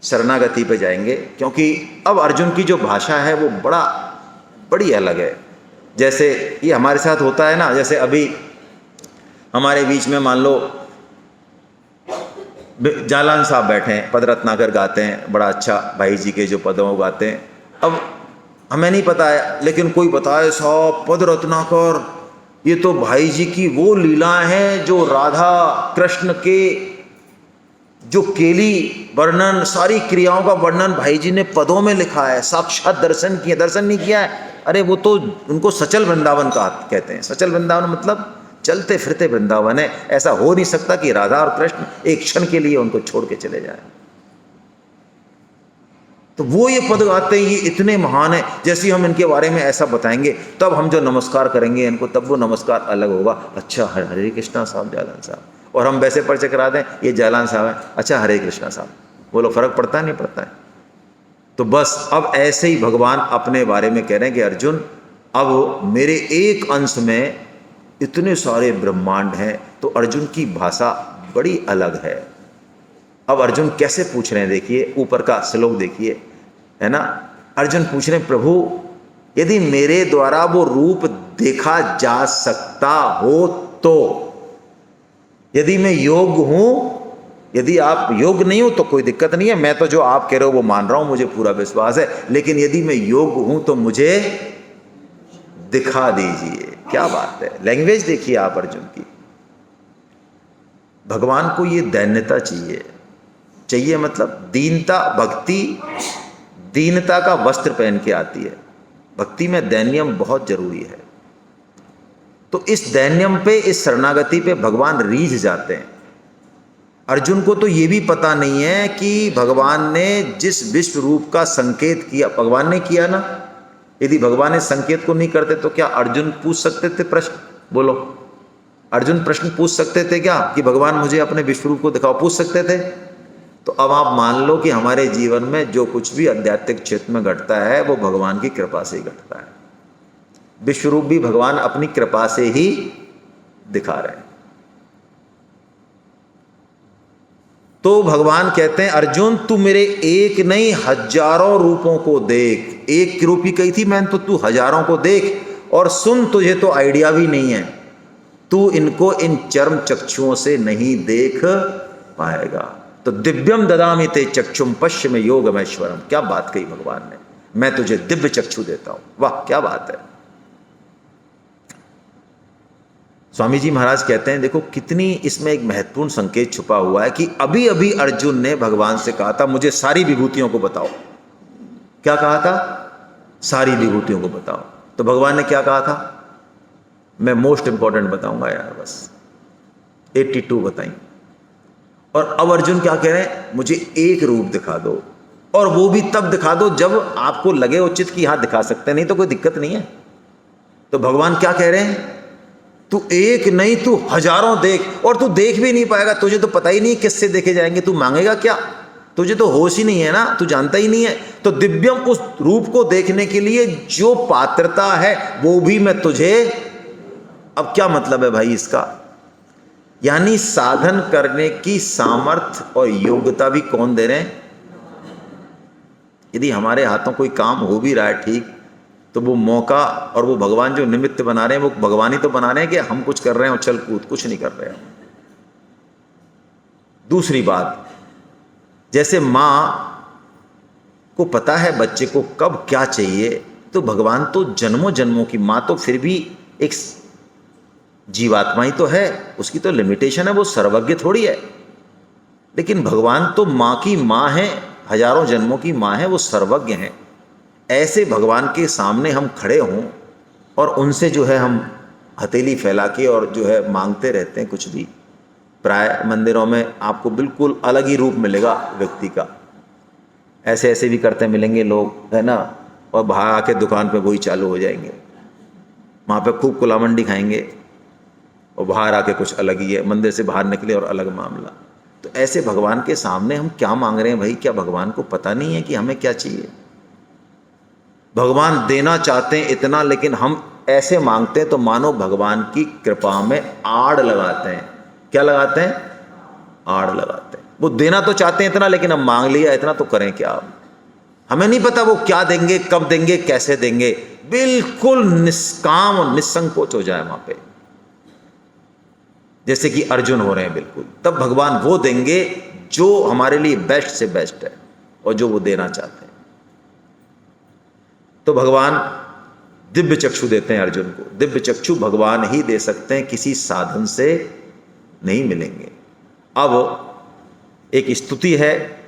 शरणागति पे जाएंगे, क्योंकि अब अर्जुन की जो भाषा है वो बड़ी अलग है। जैसे ये हमारे साथ होता है ना, जैसे अभी हमारे बीच में मान लो जालान साहब बैठे हैं, पद रत्नाकर गाते हैं, बड़ा अच्छा भाई जी के जो पदों को गाते हैं। अब हमें नहीं पता है, लेकिन कोई बताए साहब पद रत्नाकर ये तो भाई जी की वो लीलाएं हैं जो राधा कृष्ण के जो केली वर्णन, सारी क्रियाओं का वर्णन भाई जी ने पदों में लिखा है, साक्षात दर्शन किया। दर्शन नहीं किया है, अरे वो तो उनको सचल वृंदावन का कहते हैं। सचल वृंदावन मतलब चलते फिरते वृंदावन है। ऐसा हो नहीं सकता कि राधा और कृष्ण एक क्षण के लिए उनको छोड़ के चले जाएं। तो वो ये पद गाते हैं, ये इतने महान है। जैसे हम इनके बारे में ऐसा बताएंगे तब हम जो नमस्कार करेंगे इनको, तब वो नमस्कार अलग होगा। अच्छा हरे कृष्णा साहब, जालान साहब, और हम वैसे परिचय करा दें ये जालान साहब है, अच्छा हरे कृष्णा साहब, बोलो फर्क पड़ता है नहीं पड़ता है। तो बस अब ऐसे ही भगवान अपने बारे में कह रहे हैं कि अर्जुन अब मेरे एक अंश में इतने सारे ब्रह्मांड हैं। तो अर्जुन की भाषा बड़ी अलग है। अब अर्जुन कैसे पूछ रहे हैं, देखिए ऊपर का श्लोक देखिए, है ना। अर्जुन पूछ रहे हैं प्रभु यदि मेरे द्वारा वो रूप देखा जा सकता हो तो, यदि मैं योग्य हूं, यदि आप योग्य नहीं हो तो कोई दिक्कत नहीं है, मैं तो जो आप कह रहे हो वो मान रहा हूं, मुझे पूरा विश्वास है, लेकिन यदि मैं योग्य हूं तो मुझे दिखा दीजिए। क्या बात है, लैंग्वेज देखिए आप अर्जुन की। भगवान को ये दैन्यता चाहिए मतलब दीनता। भक्ति दीनता का वस्त्र पहन के आती है। भक्ति में दैन्यम बहुत जरूरी है। तो इस दैन्यम पे, इस शरणागति पे भगवान रीझ जाते हैं। अर्जुन को तो ये भी पता नहीं है कि भगवान ने जिस विश्व रूप का संकेत किया, भगवान ने किया ना। यदि भगवान इस संकेत को नहीं करते तो क्या अर्जुन पूछ सकते थे प्रश्न? बोलो, अर्जुन प्रश्न पूछ सकते थे क्या कि भगवान मुझे अपने विश्व रूप को दिखाओ? पूछ सकते थे। तो अब आप मान लो कि हमारे जीवन में जो कुछ भी आध्यात्मिक क्षेत्र में घटता है वो भगवान की कृपा से ही घटता है। विश्व रूप भी भगवान अपनी कृपा से ही दिखा रहे हैं। तो भगवान कहते हैं अर्जुन तू मेरे एक नहीं हजारों रूपों को देख। एक रूप ही कही थी मैंने, तो तू हजारों को देख। और सुन, तुझे तो आइडिया भी नहीं है, तू इनको इन चर्म चक्षुओं से नहीं देख पाएगा। तो दिव्यम ददामि ते चक्षुम पश्चिम योगमेश्वरम। क्या बात कही भगवान ने, मैं तुझे दिव्य चक्षु देता हूं। वाह क्या बात है। स्वामी जी महाराज कहते हैं देखो कितनी इसमें एक महत्वपूर्ण संकेत छुपा हुआ है कि अभी अभी अर्जुन ने भगवान से कहा था मुझे सारी विभूतियों को बताओ। क्या कहा था? सारी विभूतियों को बताओ। तो भगवान ने क्या कहा था? मैं मोस्ट इंपॉर्टेंट बताऊंगा यार, बस 82 बताई। और अब अर्जुन क्या कह रहे हैं? मुझे एक रूप दिखा दो, और वो भी तब दिखा दो जब आपको लगे उचित कि यहां दिखा सकते, नहीं तो कोई दिक्कत नहीं है। तो भगवान क्या कह रहे हैं? तू एक नहीं तू हजारों देख, और तू देख भी नहीं पाएगा, तुझे तो पता ही नहीं किससे देखे जाएंगे, तू मांगेगा क्या? तुझे तो होश ही नहीं है ना, तू जानता ही नहीं है। तो दिव्यम उस रूप को देखने के लिए जो पात्रता है वो भी मैं तुझे। अब क्या मतलब है भाई इसका? यानी साधन करने की सामर्थ्य और योग्यता भी कौन दे रहे हैं? यदि हमारे हाथों कोई काम हो भी रहा है ठीक, तो वो मौका और वो भगवान जो निमित्त बना रहे हैं, वो भगवान ही तो बना रहे हैं कि हम कुछ कर रहे हैं उछल कूद, कुछ नहीं कर रहे हैं। दूसरी बात, जैसे माँ को पता है बच्चे को कब क्या चाहिए, तो भगवान तो जन्मों जन्मों की, माँ तो फिर भी एक जीवात्मा ही तो है, उसकी तो लिमिटेशन है, वो सर्वज्ञ थोड़ी है। लेकिन भगवान तो माँ की माँ है, हजारों जन्मों की माँ है, वो सर्वज्ञ हैं। ऐसे भगवान के सामने हम खड़े हों और उनसे जो है हम हथेली फैला के और जो है मांगते रहते हैं कुछ भी। प्राय मंदिरों में आपको बिल्कुल अलग ही रूप मिलेगा व्यक्ति का, ऐसे ऐसे भी करते मिलेंगे लोग, है ना। और बाहर आके दुकान पे वही चालू हो जाएंगे, वहाँ पे खूब कुलामंडी खाएंगे, और बाहर आके कुछ अलग ही है, मंदिर से बाहर निकले और अलग मामला। तो ऐसे भगवान के सामने हम क्या मांग रहे हैं भाई? क्या भगवान को पता नहीं है कि हमें क्या चाहिए? भगवान देना चाहते हैं इतना, लेकिन हम ऐसे मांगते हैं तो मानो भगवान की कृपा में आड़ लगाते हैं। क्या लगाते हैं? आड़ लगाते हैं। वो देना तो चाहते हैं इतना, लेकिन अब मांग लिया इतना तो करें क्या। हमें नहीं पता वो क्या देंगे, कब देंगे, कैसे देंगे। बिल्कुल निष्काम और निसंकोच हो जाए वहां पे, जैसे कि अर्जुन हो रहे हैं बिल्कुल। तब भगवान वो देंगे जो हमारे लिए बेस्ट से बेस्ट है और जो वो देना चाहते हैं। तो भगवान दिव्य चक्षु देते हैं अर्जुन को। दिव्य चक्षु भगवान ही दे सकते हैं, किसी साधन से नहीं मिलेंगे। अब एक स्तुति है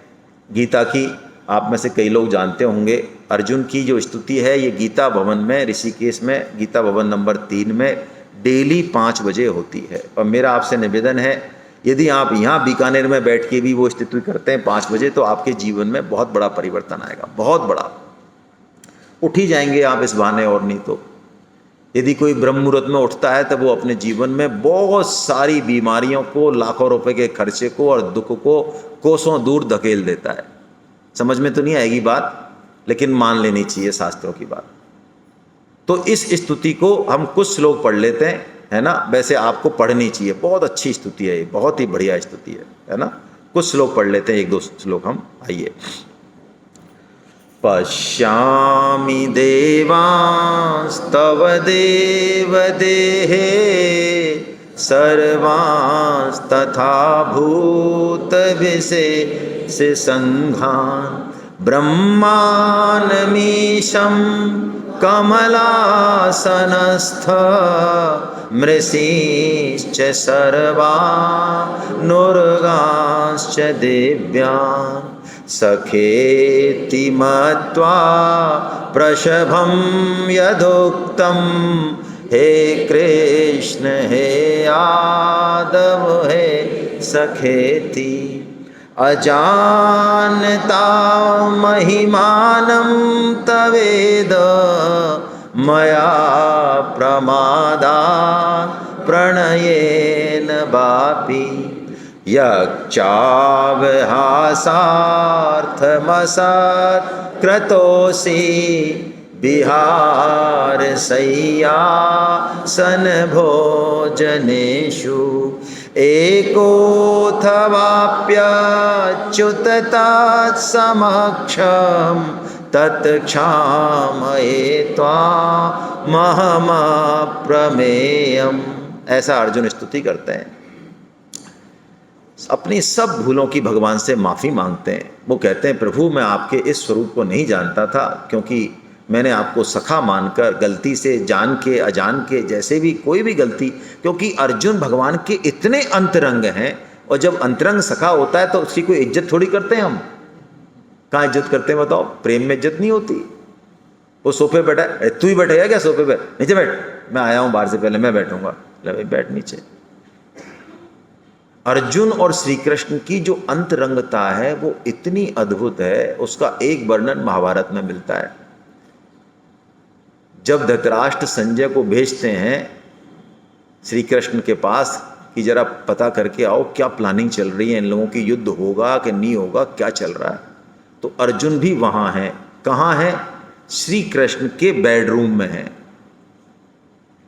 गीता की, आप में से कई लोग जानते होंगे। अर्जुन की जो स्तुति है ये गीता भवन में, ऋषिकेश में, गीता भवन नंबर 3 में डेली 5 बजे होती है। और मेरा आपसे निवेदन है, यदि आप यहाँ बीकानेर में बैठ के भी वो स्तुति करते हैं 5 बजे, तो आपके जीवन में बहुत बड़ा परिवर्तन आएगा, बहुत बड़ा। उठ ही जाएंगे आप इस बहाने, और नहीं तो। यदि कोई ब्रह्म मुहूर्त में उठता है तो वो अपने जीवन में बहुत सारी बीमारियों को, लाखों रुपए के खर्चे को और दुख को कोसों दूर धकेल देता है। समझ में तो नहीं आएगी बात, लेकिन मान लेनी चाहिए शास्त्रों की बात। तो इस स्तुति को हम कुछ श्लोक पढ़ लेते हैं, है ना। वैसे आपको पढ़नी चाहिए, बहुत अच्छी स्तुति है, बहुत ही बढ़िया स्तुति है ना। कुछ श्लोक पढ़ लेते हैं, 1-2 श्लोक हम। आइए। पश्यामि देवांस्तव देवदेहे सर्वांस्तथा भूतविशेष संघान् ब्रह्मानमीशं कमलासनस्थ मृषीश्च सर्वानुर्गांश्च दिव्यान् सखेति मत्वा प्रशभं यदुक्तं हे कृष्ण हे यादव हे सखेति अजानता महिमानं तवेद मया प्रमादात् प्रणयेन वापि यच्चावहासार्थमसत्कृतोऽसि विहारशय्यासन भोजनेषु एकोऽथवाप्यच्युत तत्समक्षं तत्क्षामये त्वामहमप्रमेयम्। ऐसा अर्जुन स्तुति करते हैं, अपनी सब भूलों की भगवान से माफ़ी मांगते हैं। वो कहते हैं, प्रभु मैं आपके इस स्वरूप को नहीं जानता था, क्योंकि मैंने आपको सखा मानकर गलती से, जान के अजान के, जैसे भी कोई भी गलती, क्योंकि अर्जुन भगवान के इतने अंतरंग हैं, और जब अंतरंग सखा होता है तो उसकी कोई इज्जत थोड़ी करते हैं हम। कहाँ इज्जत करते हैं बताओ? प्रेम में इज्जत नहीं होती। वो सोफे बैठा है, तू ही बैठेगा क्या सोफे पे? नीचे बैठ, मैं आया हूँ बाहर से, पहले मैं बैठूंगा। ले बैठ नीचे। अर्जुन और श्री कृष्ण की जो अंतरंगता है वो इतनी अद्भुत है, उसका एक वर्णन महाभारत में मिलता है। जब धृतराष्ट्र संजय को भेजते हैं श्री कृष्ण के पास कि जरा पता करके आओ क्या प्लानिंग चल रही है, इन लोगों की युद्ध होगा कि नहीं होगा, क्या चल रहा है, तो अर्जुन भी वहाँ है। कहाँ है? श्री कृष्ण के बेडरूम में है।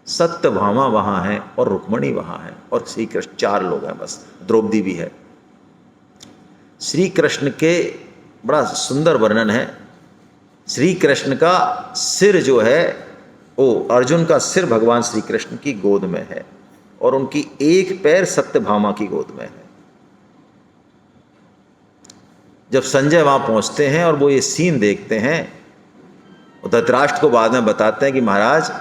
सत्यभामा वहाँ है और रुक्मणी वहाँ है और श्री कृष्ण, 4 लोग हैं बस, द्रौपदी भी है। श्री कृष्ण के बड़ा सुंदर वर्णन है। श्री कृष्ण का सिर जो है, अर्जुन का सिर भगवान श्री कृष्ण की गोद में है और उनकी एक पैर सत्यभामा की गोद में है। जब संजय वहाँ पहुँचते हैं और वो ये सीन देखते हैं, धृतराष्ट्र को बाद में बताते हैं कि महाराज,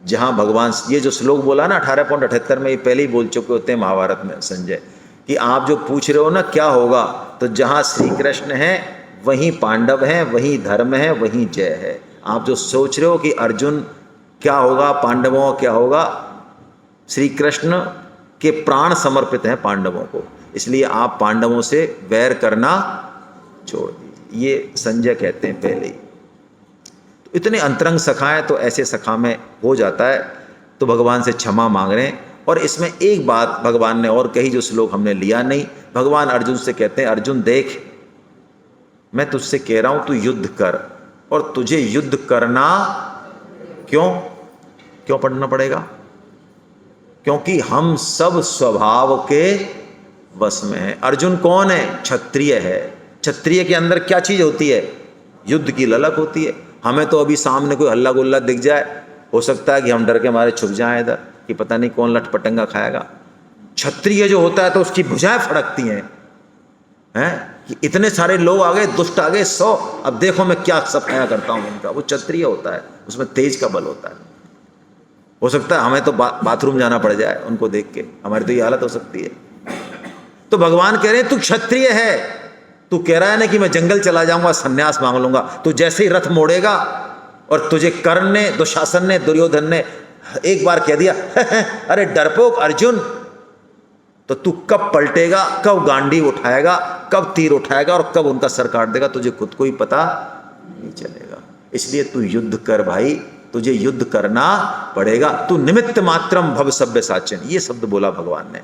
जहाँ भगवान, ये जो श्लोक बोला ना 18.78 में, ये पहले ही बोल चुके होते हैं महाभारत में संजय, कि आप जो पूछ रहे हो ना क्या होगा, तो जहाँ श्री कृष्ण हैं वहीं पांडव हैं, वहीं धर्म है, वहीं जय है। आप जो सोच रहे हो कि अर्जुन क्या होगा, पांडवों क्या होगा, श्री कृष्ण के प्राण समर्पित हैं पांडवों को, इसलिए आप पांडवों से वैर करना छोड़ दीजिए। ये संजय कहते हैं पहले ही। तो इतने अंतरंग सखा है, तो ऐसे सखा में हो जाता है, तो भगवान से क्षमा मांग रहे हैं। और इसमें एक बात भगवान ने और कही जो श्लोक हमने लिया नहीं। भगवान अर्जुन से कहते हैं, अर्जुन देख, मैं तुझसे कह रहा हूं तू युद्ध कर, और तुझे युद्ध करना क्यों पढ़ना पड़ेगा? क्योंकि हम सब स्वभाव के बस में है। अर्जुन कौन है? क्षत्रिय है। क्षत्रिय के अंदर क्या चीज होती है? युद्ध की ललक होती है। हमें तो अभी सामने कोई हल्ला गुल्ला दिख जाए, हो सकता है कि हम डर के मारे छुप जाएं इधर, कि पता नहीं कौन लटपटंगा खाएगा। क्षत्रिय जो होता है तो उसकी भुजाएं फड़कती हैं, कि इतने सारे लोग आ गए, दुष्ट आ गए 100, अब देखो मैं क्या सफाया करता हूं इनका। वो क्षत्रिय होता है, उसमें तेज का बल होता है। हो सकता है हमें तो बाथरूम जाना पड़ जाए उनको देख के, हमारी तो ये हालत हो सकती है। तो भगवान कह रहे हैं तू क्षत्रिय है, तू कह रहा है ना कि मैं जंगल चला जाऊंगा, सन्यास मांग लूंगा। तू जैसे ही रथ मोड़ेगा और तुझे कर्ण ने, दुशासन ने, दुर्योधन ने एक बार कह दिया अरे डरपोक अर्जुन, तो तू कब पलटेगा, कब गांडी उठाएगा, कब तीर उठाएगा और कब उनका सर काट देगा, तुझे खुद को ही पता नहीं चलेगा। इसलिए तू युद्ध कर भाई, तुझे युद्ध करना पड़ेगा। तू निमित्त मात्रम भव सव्यसाचिन, ये शब्द बोला भगवान ने।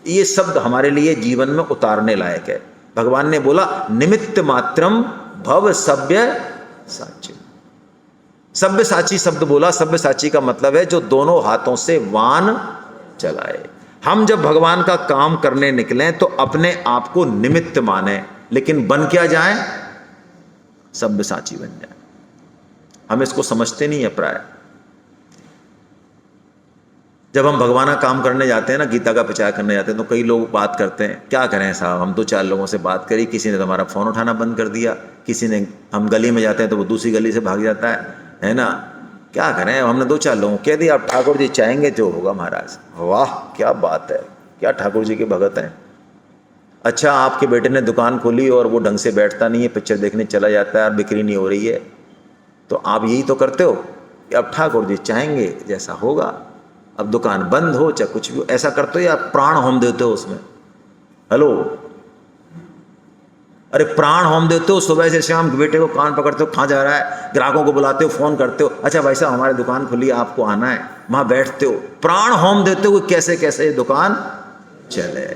ये शब्द हमारे लिए जीवन में उतारने लायक है। भगवान ने बोला निमित्त मात्रम भव सव्यसाचिन। सव्यसाची शब्द बोला। सव्यसाची का मतलब है जो दोनों हाथों से वान चलाए। हम जब भगवान का काम करने निकलें तो अपने आप को निमित्त माने, लेकिन बन क्या जाए? सव्यसाची बन जाए। हम इसको समझते नहीं है प्राय। जब हम भगवान का काम करने जाते हैं ना, गीता का प्रचार करने जाते हैं, तो कई लोग बात करते हैं, क्या करें साहब, हम 2-4 लोगों से बात करी, किसी ने तो हमारा फ़ोन उठाना बंद कर दिया, किसी ने, हम गली में जाते हैं तो वो दूसरी गली से भाग जाता है ना। क्या करें, हमने 2-4 लोगों कह दिया आप ठाकुर जी चाहेंगे जो होगा महाराज। वाह क्या बात है, क्या ठाकुर जी के भगत हैं। अच्छा आपके बेटे ने दुकान खोली और वो ढंग से बैठता नहीं है, पिक्चर देखने चला जाता है और बिक्री नहीं हो रही है, तो आप यही तो करते हो कि अब ठाकुर जी चाहेंगे जैसा होगा, अब दुकान बंद हो चाहे कुछ भी हो, ऐसा करते हो या प्राण होम देते हो उसमें? हेलो, अरे प्राण होम देते हो, सुबह से शाम बेटे को कान पकड़ते हो, कहाँ जा रहा है, ग्राहकों को बुलाते हो, फोन करते हो, अच्छा भाई साहब हमारी दुकान खुली आपको आना है, वहां बैठते हो, प्राण होम देते हो कैसे कैसे दुकान चले।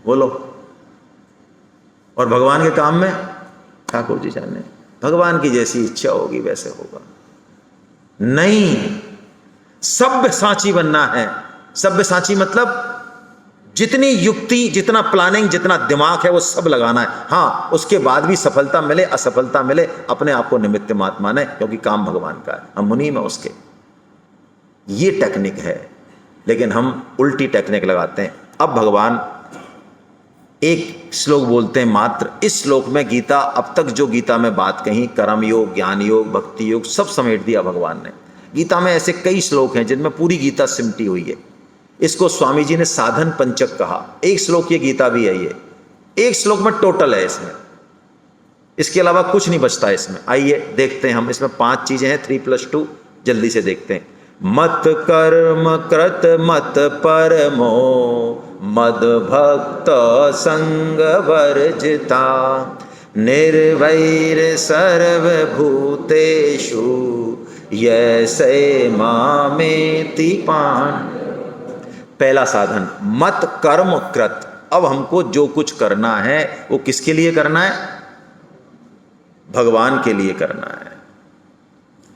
बोलो। और भगवान के काम में ठाकुर जी जाने, भगवान की जैसी इच्छा होगी वैसे होगा। नहीं, सव्यसाची बनना है। सव्यसाची मतलब जितनी युक्ति, जितना प्लानिंग, जितना दिमाग है वो सब लगाना है। हाँ, उसके बाद भी सफलता मिले असफलता मिले, अपने आप को निमित्त मात माने, क्योंकि काम भगवान का है, हम मुनीम है उसके। ये टेक्निक है, लेकिन हम उल्टी टेक्निक लगाते हैं। अब भगवान एक श्लोक बोलते हैं मात्र। इस श्लोक में गीता, अब तक जो गीता में बात कही, कर्म योग, ज्ञान योग, भक्ति योग, सब समेट दिया भगवान ने। गीता में ऐसे कई श्लोक हैं जिनमें पूरी गीता सिमटी हुई है। इसको स्वामी जी ने साधन पंचक कहा। एक श्लोक ये गीता भी है, ये एक श्लोक में टोटल है इसमें, इसके अलावा कुछ नहीं बचता इसमें। आइए देखते हैं हम, इसमें 5 चीजें हैं, 3+2, जल्दी से देखते हैं। मत कर्म कृत मत परमो मद भक्त संग वर्जिता निर्वैर सर्वभूतेषु यसे मामेति पान। पहला साधन मत कर्म कृत। अब हमको जो कुछ करना है वो किसके लिए करना है? भगवान के लिए करना है।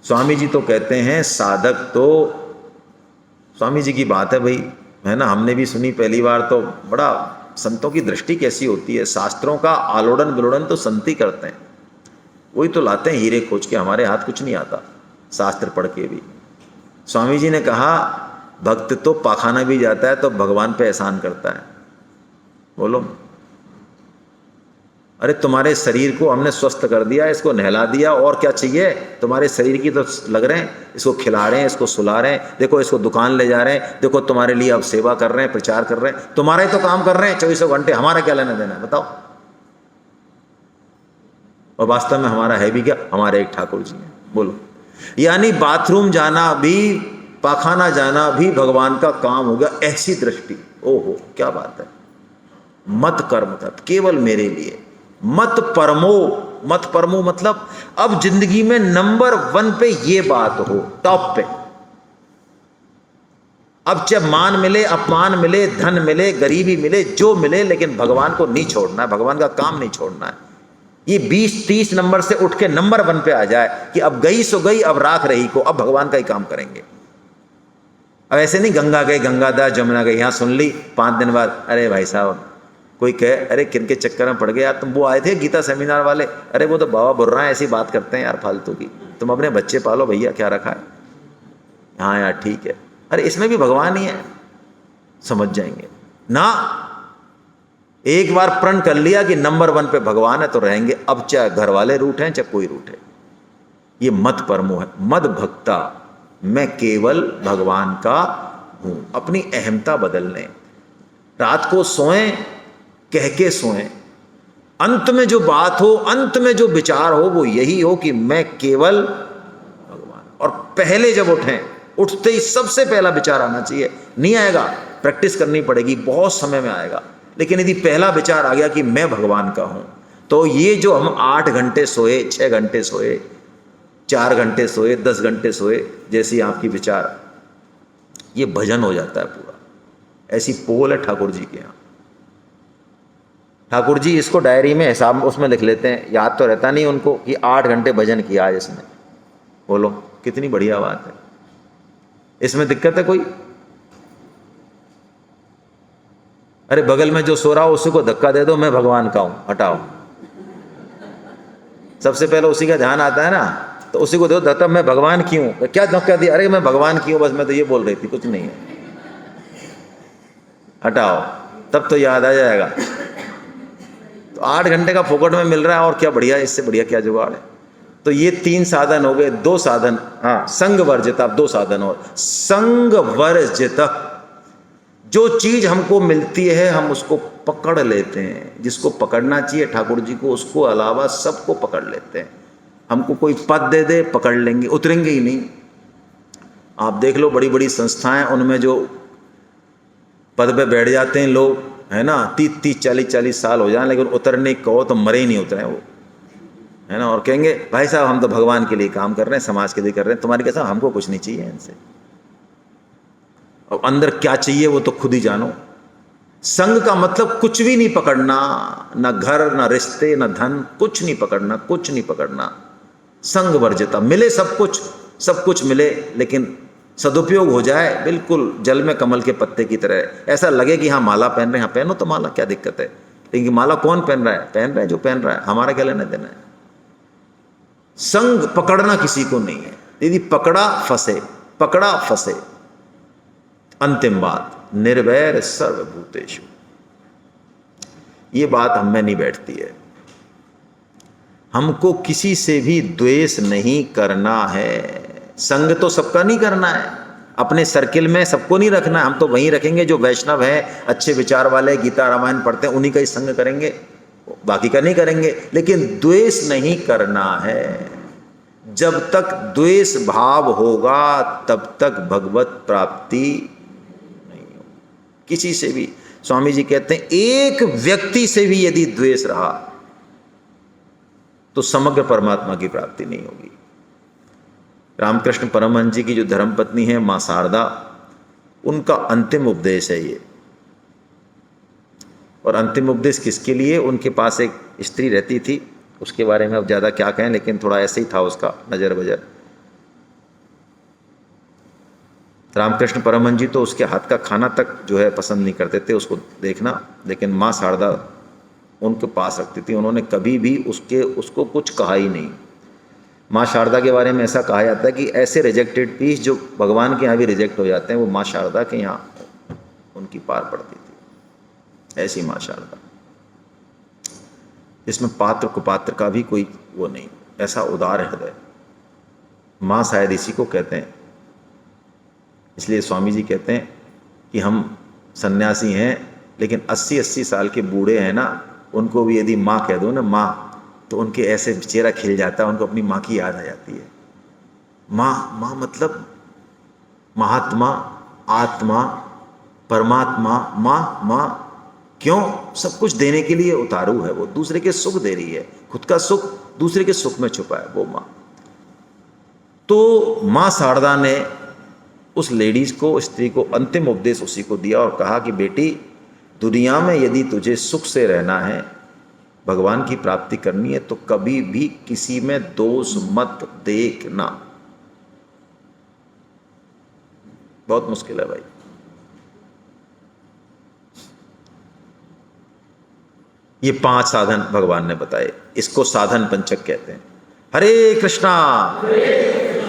स्वामी जी तो कहते हैं साधक तो, स्वामी जी की बात है भाई, है ना, हमने भी सुनी पहली बार, तो बड़ा संतों की दृष्टि कैसी होती है। शास्त्रों का आलोड़न विलोड़न तो संत ही करते हैं, वही तो लाते हैं हीरे खोज के, हमारे हाथ कुछ नहीं आता शास्त्र पढ़ के भी। स्वामी जी ने कहा भक्त तो पाखाना भी जाता है तो भगवान पे एहसान करता है। बोलो। अरे तुम्हारे शरीर को हमने स्वस्थ कर दिया, इसको नहला दिया, और क्या चाहिए? तुम्हारे शरीर की तो लग रहे हैं, इसको खिला रहे हैं, इसको सुला रहे हैं, देखो इसको दुकान ले जा रहे हैं, देखो तुम्हारे लिए अब सेवा कर रहे हैं, प्रचार कर रहे हैं, तुम्हारा ही तो काम कर रहे हैं 24 घंटे, हमारा क्या लेना देना है बताओ। और वास्तव में हमारा है भी क्या? हमारे एक ठाकुर जी हैं। बोलो। यानी बाथरूम जाना भी, पाखाना जाना भी भगवान का काम होगा, ऐसी दृष्टि। ओहो क्या बात है। मत कर्म कर, केवल मेरे लिए। मत परमो, मत परमो मतलब अब जिंदगी में नंबर 1 पे ये बात हो, टॉप पे। अब चाहे मान मिले, अपमान मिले, धन मिले, गरीबी मिले, जो मिले, लेकिन भगवान को नहीं छोड़ना है, भगवान का काम नहीं छोड़ना है। ये 20-30 नंबर से उठ के नंबर 1 पे आ जाए कि अब गई सो गई, अब राख रही को, अब भगवान का ही काम करेंगे। अब ऐसे नहीं गंगा गए, गंगादास, जमुना गई, यहाँ सुन ली, 5 दिन बाद अरे भाई साहब कोई कहे अरे किन के चक्कर में पड़ गए यार तुम, वो आए थे गीता सेमिनार वाले, अरे वो तो बाबा बुर्रा है, ऐसी बात करते हैं यार फालतू की, तुम अपने बच्चे पालो भैया, क्या रखा है। हाँ यार ठीक है, अरे इसमें भी भगवान ही है, समझ जाएंगे ना। एक बार प्रण कर लिया कि नंबर 1 पे भगवान है तो रहेंगे, अब चाहे घर वाले रूठे चाहे कोई रूठे। ये मत परमो है, मद भक्ता, मैं केवल भगवान का हूं। अपनी अहमता बदल लें, रात को सोएं कह के सोएं, अंत में जो बात हो, अंत में जो विचार हो वो यही हो कि मैं केवल भगवान। और पहले जब उठें, उठते ही सबसे पहला विचार आना चाहिए। नहीं आएगा, प्रैक्टिस करनी पड़ेगी, बहुत समय में आएगा, लेकिन यदि पहला विचार आ गया कि मैं भगवान का हूं, तो ये जो हम 8 घंटे सोए, 6 घंटे सोए, 4 घंटे सोए, 10 घंटे सोए, जैसी आपकी विचार, ये भजन हो जाता है पूरा। ऐसी पोल है ठाकुर जी के यहाँ। ठाकुर जी इसको डायरी में हिसाब उसमें लिख लेते हैं, याद तो रहता नहीं उनको कि 8 घंटे भजन किया आज इसने। बोलो कितनी बढ़िया बात है, इसमें दिक्कत है कोई? अरे बगल में जो सो रहा हो उसी को धक्का दे दो, मैं भगवान का हूं, हटाओ। सबसे पहले उसी का ध्यान आता है ना, तो उसी को दो धक्का, मैं भगवान की हूं। क्या धक्का दिया? अरे मैं भगवान की हूं, बस मैं तो ये बोल रही थी, कुछ नहीं है, हटाओ, तब तो याद आ जाएगा। तो 8 घंटे का फोकट में मिल रहा है, और क्या बढ़िया, इससे बढ़िया क्या जुगाड़ है। तो ये 3 साधन हो गए, 2 साधन, हाँ संग वर्जित, अब 2 साधन और। संग वर्जित, जो चीज हमको मिलती है हम उसको पकड़ लेते हैं, जिसको पकड़ना चाहिए ठाकुर जी को, उसको अलावा सबको पकड़ लेते हैं। हमको कोई पद दे दे पकड़ लेंगे, उतरेंगे ही नहीं। आप देख लो बड़ी बड़ी संस्थाएं, उनमें जो पद पे बैठ जाते हैं लोग, है ना, 30-30, 40-40 साल हो जाए, लेकिन उतरने कहो तो मरे ही नहीं उतरे वो, है ना। और कहेंगे भाई साहब हम तो भगवान के लिए काम कर रहे हैं, समाज के लिए कर रहे हैं, तुम्हारी कैसा, हमको कुछ नहीं चाहिए इनसे। और अंदर क्या चाहिए वो तो खुद ही जानो। संग का मतलब कुछ भी नहीं पकड़ना, ना घर, ना रिश्ते, ना धन, कुछ नहीं पकड़ना, कुछ नहीं पकड़ना। संग वर्जिता, मिले सब कुछ, सब कुछ मिले, लेकिन सदुपयोग हो जाए, बिल्कुल जल में कमल के पत्ते की तरह। ऐसा लगे कि हाँ माला पहन रहे हैं, हाँ पहनो तो माला, क्या दिक्कत है। लेकिन माला कौन पहन रहा है? पहन रहा है जो पहन रहा है, हमारा क्या लेना देना है। संग पकड़ना किसी को नहीं है, यदि पकड़ा फंसे, पकड़ा फंसे। अंतिम बात, निर्वैर सर्वभूतेषु, ये बात हम में नहीं बैठती है। हमको किसी से भी द्वेष नहीं करना है। संग तो सबका नहीं करना है, अपने सर्किल में सबको नहीं रखना है। हम तो वहीं रखेंगे जो वैष्णव है, अच्छे विचार वाले, गीता रामायण पढ़ते हैं, उन्हीं का ही संग करेंगे, बाकी का नहीं करेंगे। लेकिन द्वेष नहीं करना है। जब तक द्वेष भाव होगा तब तक भगवत प्राप्ति नहीं होगी किसी से भी। स्वामी जी कहते हैं एक व्यक्ति से भी यदि द्वेष रहा तो समग्र परमात्मा की प्राप्ति नहीं होगी। रामकृष्ण परमहंस जी की जो धर्मपत्नी है मां शारदा, उनका अंतिम उपदेश है ये। और अंतिम उपदेश किसके लिए? उनके पास एक स्त्री रहती थी, उसके बारे में अब ज़्यादा क्या कहें, लेकिन थोड़ा ऐसे ही था उसका नज़र बजर। रामकृष्ण परमहंस जी तो उसके हाथ का खाना तक जो है पसंद नहीं करते थे उसको देखना, लेकिन माँ शारदा उनके पास रखती थी। उन्होंने कभी भी उसको कुछ कहा ही नहीं। माँ शारदा के बारे में ऐसा कहा जाता है कि ऐसे रिजेक्टेड पीस जो भगवान के यहाँ भी रिजेक्ट हो जाते हैं, वो माँ शारदा के यहाँ उनकी पार पड़ती थी। ऐसी माँ शारदा, इसमें पात्र कुपात्र का भी कोई वो नहीं, ऐसा उदार हृदय माँ शायद इसी को कहते हैं। इसलिए स्वामी जी कहते हैं कि हम सन्यासी हैं, लेकिन 80-80 साल के बूढ़े हैं ना, उनको भी यदि माँ कह दो ना, माँ, तो उनके ऐसे चेहरा खिल जाता है, उनको अपनी माँ की याद आ जाती है। माँ, माँ मतलब महात्मा, आत्मा, परमात्मा। माँ, माँ क्यों? सब कुछ देने के लिए उतारू है वो, दूसरे के सुख दे रही है, खुद का सुख दूसरे के सुख में छुपा है वो माँ। तो माँ शारदा ने उस लेडीज को, स्त्री को अंतिम उपदेश उसी को दिया और कहा कि बेटी, दुनिया में यदि तुझे सुख से रहना है, भगवान की प्राप्ति करनी है, तो कभी भी किसी में दोष मत देखना। बहुत मुश्किल है भाई। ये 5 साधन भगवान ने बताए, इसको साधन पंचक कहते हैं। हरे कृष्णा